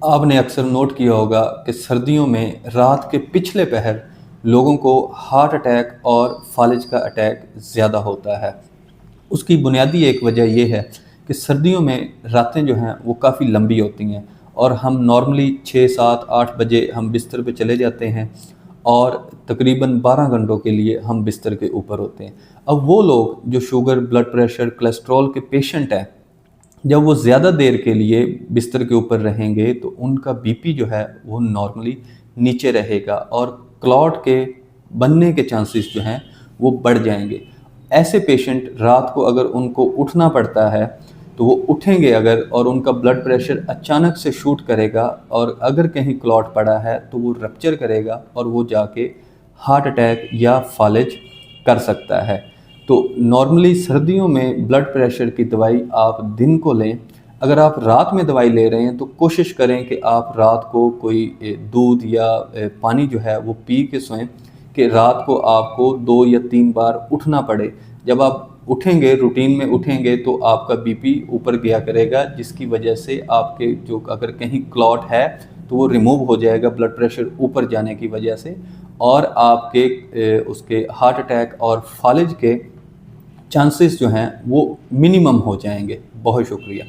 आपने अक्सर नोट किया होगा कि सर्दियों में रात के पिछले पहर लोगों को हार्ट अटैक और फालिज का अटैक ज़्यादा होता है। उसकी बुनियादी एक वजह यह है कि सर्दियों में रातें जो हैं वो काफ़ी लंबी होती हैं और हम नॉर्मली 6, 7, 8 बजे हम बिस्तर पे चले जाते हैं और तकरीबन 12 घंटों के लिए हम बिस्तर के ऊपर होते हैं। अब वो लोग जो शुगर, ब्लड प्रेशर, कोलेस्ट्रॉल के पेशेंट हैं, जब वो ज़्यादा देर के लिए बिस्तर के ऊपर रहेंगे तो उनका बीपी जो है वो नॉर्मली नीचे रहेगा और क्लॉट के बनने के चांसेस जो हैं वो बढ़ जाएंगे। ऐसे पेशेंट रात को अगर उनको उठना पड़ता है तो वो उठेंगे अगर, और उनका ब्लड प्रेशर अचानक से शूट करेगा और अगर कहीं क्लॉट पड़ा है तो वो रप्चर करेगा और वो जाके हार्ट अटैक या फालिज कर सकता है। तो नॉर्मली सर्दियों में ब्लड प्रेशर की दवाई आप दिन को लें। अगर आप रात में दवाई ले रहे हैं तो कोशिश करें कि आप रात को कोई दूध या पानी जो है वो पी के सोएं, कि रात को आपको 2 या 3 बार उठना पड़े। जब आप उठेंगे, रूटीन में उठेंगे, तो आपका बीपी ऊपर गया करेगा, जिसकी वजह से आपके जो अगर कहीं क्लॉट है तो वो रिमूव हो जाएगा ब्लड प्रेशर ऊपर जाने की वजह से, और आपके उसके हार्ट अटैक और फालिज के चांसेस जो हैं वो मिनिमम हो जाएंगे। बहुत शुक्रिया।